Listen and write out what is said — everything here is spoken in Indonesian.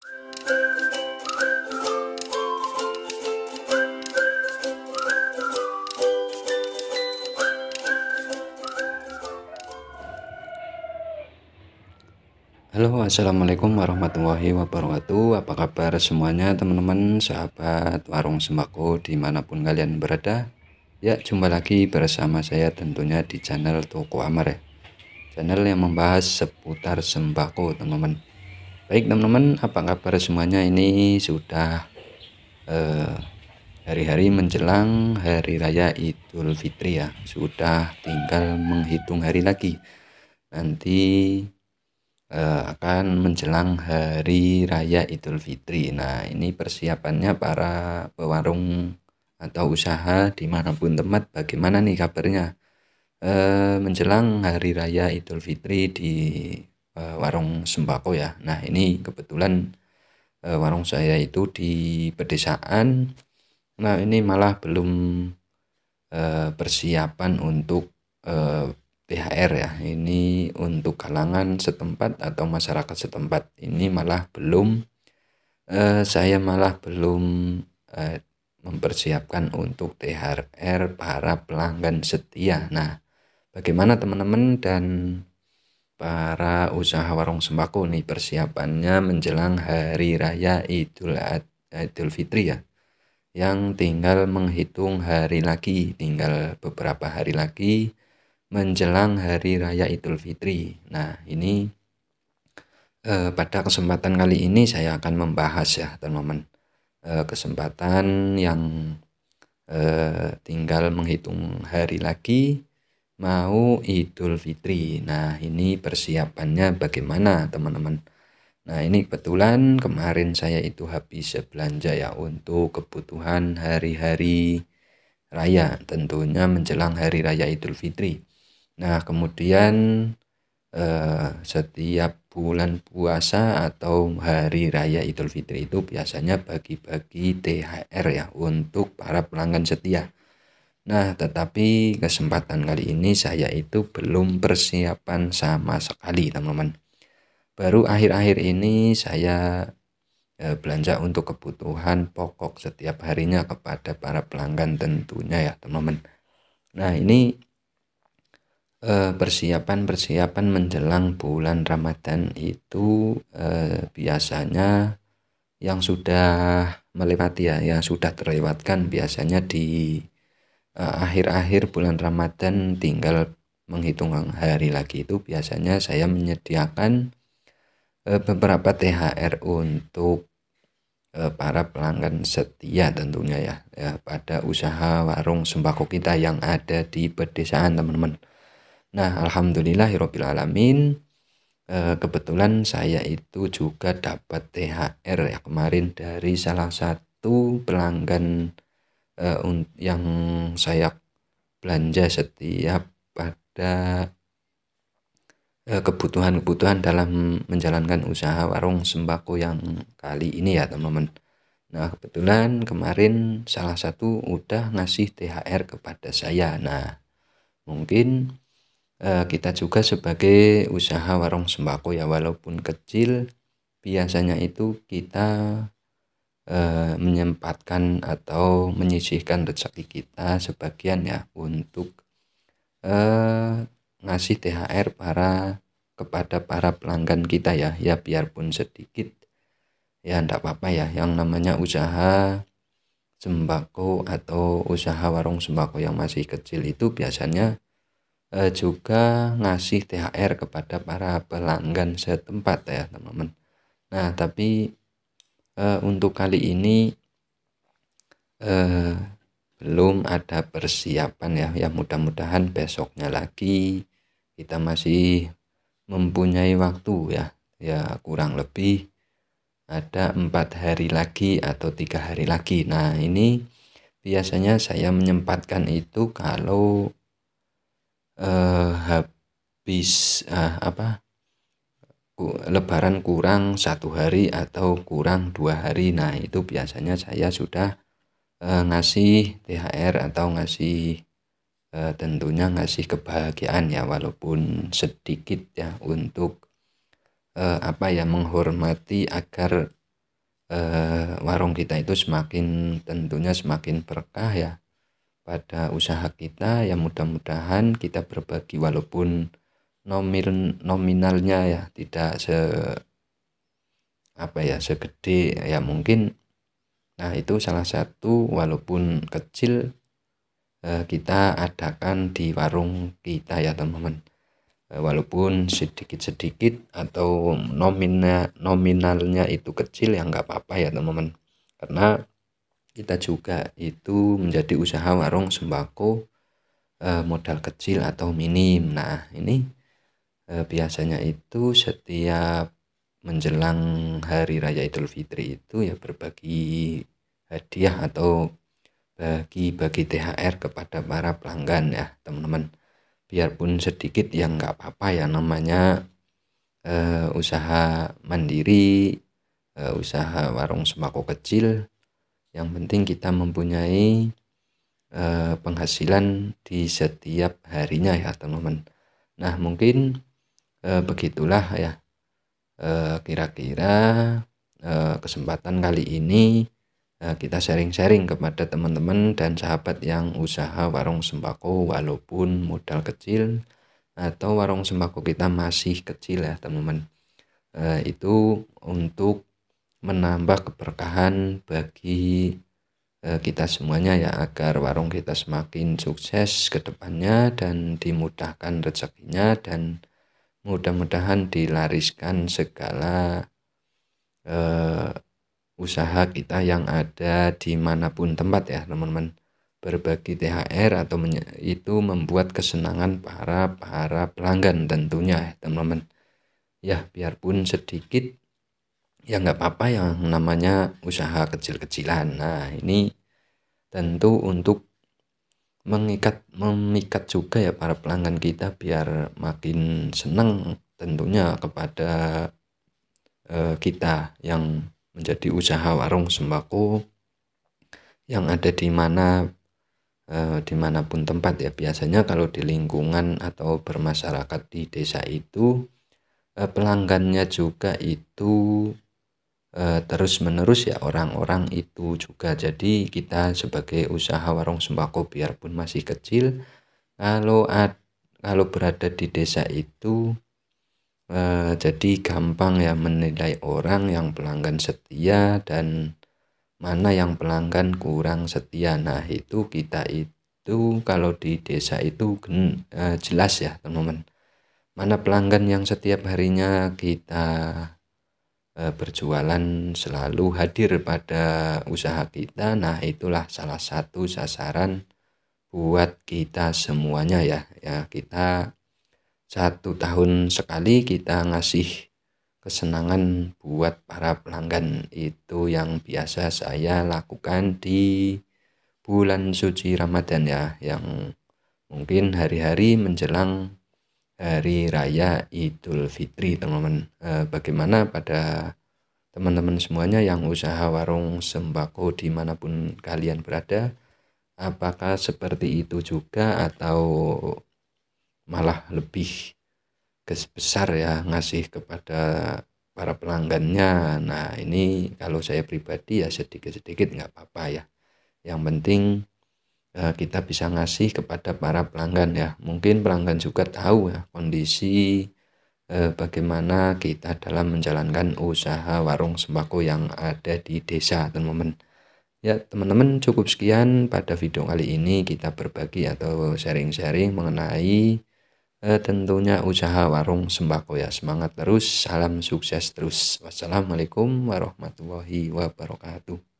Halo, assalamualaikum warahmatullahi wabarakatuh. Apa kabar semuanya teman-teman, sahabat warung sembako dimanapun kalian berada. Ya, jumpa lagi bersama saya tentunya di channel Toko Amar ya. Channel yang membahas seputar sembako teman-teman. Baik teman-teman, apa kabar semuanya? Ini sudah hari-hari menjelang Hari Raya Idul Fitri ya. Sudah tinggal menghitung hari lagi. Nanti akan menjelang Hari Raya Idul Fitri. Nah, ini persiapannya para pewarung atau usaha dimanapun tempat, bagaimana nih kabarnya menjelang Hari Raya Idul Fitri di warung sembako ya. Nah, ini kebetulan warung saya itu di pedesaan. Nah, ini malah belum persiapan untuk THR ya. Ini untuk kalangan setempat atau masyarakat setempat. Ini malah belum saya malah belum mempersiapkan untuk THR para pelanggan setia. Nah, bagaimana teman-teman dan para usaha warung sembako nih persiapannya menjelang Hari Raya Idul Fitri ya, yang tinggal menghitung hari lagi, tinggal beberapa hari lagi menjelang Hari Raya Idul Fitri. Nah, ini pada kesempatan kali ini saya akan membahas ya teman-teman, kesempatan yang tinggal menghitung hari lagi mau Idul Fitri. Nah, ini persiapannya bagaimana teman-teman? Nah, ini kebetulan kemarin saya itu habis belanja ya untuk kebutuhan hari-hari raya, tentunya menjelang Hari Raya Idul Fitri. Nah, kemudian setiap bulan puasa atau Hari Raya Idul Fitri itu biasanya bagi-bagi THR ya untuk para pelanggan setia. Nah, tetapi kesempatan kali ini saya itu belum persiapan sama sekali teman-teman. Baru akhir-akhir ini saya belanja untuk kebutuhan pokok setiap harinya kepada para pelanggan tentunya ya teman-teman. Nah, ini persiapan menjelang bulan Ramadan itu biasanya yang sudah melewati ya, yang sudah terlewatkan biasanya di akhir-akhir bulan Ramadan tinggal menghitung hari lagi itu biasanya saya menyediakan beberapa THR untuk para pelanggan setia tentunya ya pada usaha warung sembako kita yang ada di pedesaan teman-teman. Nah, alhamdulillahirabbil alamin, kebetulan saya itu juga dapat THR ya kemarin dari salah satu pelanggan yang saya belanja setiap pada kebutuhan-kebutuhan dalam menjalankan usaha warung sembako yang kali ini ya teman-teman. Nah, kebetulan kemarin salah satu udah ngasih THR kepada saya. Nah, mungkin kita juga sebagai usaha warung sembako ya walaupun kecil, biasanya itu kita menyempatkan atau menyisihkan rezeki kita sebagian ya untuk ngasih THR kepada para pelanggan kita ya biarpun sedikit ya enggak apa-apa ya, yang namanya usaha sembako atau usaha warung sembako yang masih kecil itu biasanya juga ngasih THR kepada para pelanggan setempat ya teman-teman. Nah, tapi untuk kali ini belum ada persiapan ya mudah-mudahan besoknya lagi kita masih mempunyai waktu ya kurang lebih ada 4 hari lagi atau 3 hari lagi. Nah, ini biasanya saya menyempatkan itu kalau habis Lebaran kurang 1 hari atau kurang 2 hari. Nah, itu biasanya saya sudah ngasih THR atau ngasih tentunya ngasih kebahagiaan ya walaupun sedikit ya untuk menghormati agar warung kita itu tentunya semakin berkah ya pada usaha kita. Ya mudah-mudahan kita berbagi walaupun nominalnya ya tidak segede ya mungkin. Nah itu salah satu walaupun kecil kita adakan di warung kita ya teman-teman. Walaupun sedikit-sedikit atau nominalnya itu kecil ya nggak apa-apa ya teman-teman, karena kita juga itu menjadi usaha warung sembako modal kecil atau minim. Nah ini biasanya itu setiap menjelang hari raya Idul Fitri itu ya berbagi hadiah atau bagi-bagi THR kepada para pelanggan ya teman-teman. Biarpun sedikit ya nggak apa-apa ya, namanya usaha mandiri, usaha warung sembako kecil. Yang penting kita mempunyai penghasilan di setiap harinya ya teman-teman. Nah mungkin begitulah ya kira-kira kesempatan kali ini kita sharing-sharing kepada teman-teman dan sahabat yang usaha warung sembako walaupun modal kecil atau warung sembako kita masih kecil ya teman-teman. Itu untuk menambah keberkahan bagi kita semuanya ya, agar warung kita semakin sukses ke depannya dan dimudahkan rezekinya, dan mudah-mudahan dilariskan segala usaha kita yang ada dimanapun tempat ya teman-teman. Berbagi THR atau itu membuat kesenangan para pelanggan tentunya ya teman-teman. Ya biarpun sedikit ya nggak apa-apa yang namanya usaha kecil-kecilan. Nah ini tentu untuk memikat juga ya para pelanggan kita biar makin senang tentunya kepada kita yang menjadi usaha warung sembako yang ada dimanapun tempat ya. Biasanya kalau di lingkungan atau bermasyarakat di desa itu pelanggannya juga itu terus menerus ya, orang-orang itu juga. Jadi kita sebagai usaha warung sembako biarpun masih kecil, kalau berada di desa itu jadi gampang ya menilai orang yang pelanggan setia dan mana yang pelanggan kurang setia. Nah itu kita itu kalau di desa itu jelas ya teman-teman, mana pelanggan yang setiap harinya kita berjualan selalu hadir pada usaha kita. Nah itulah salah satu sasaran buat kita semuanya ya. Ya kita 1 tahun sekali kita ngasih kesenangan buat para pelanggan. Itu yang biasa saya lakukan di bulan suci Ramadan ya, yang mungkin hari-hari menjelang hari raya Idul Fitri teman-teman. Bagaimana pada teman-teman semuanya yang usaha warung sembako dimanapun kalian berada, apakah seperti itu juga atau malah lebih besar ya ngasih kepada para pelanggannya? Nah ini kalau saya pribadi ya sedikit-sedikit nggak apa-apa ya, yang penting kita bisa ngasih kepada para pelanggan ya. Mungkin pelanggan juga tahu ya kondisi bagaimana kita dalam menjalankan usaha warung sembako yang ada di desa teman-teman. Ya teman-teman, cukup sekian pada video kali ini kita berbagi atau sharing-sharing mengenai tentunya usaha warung sembako ya. Semangat terus, salam sukses terus. Wassalamualaikum warahmatullahi wabarakatuh.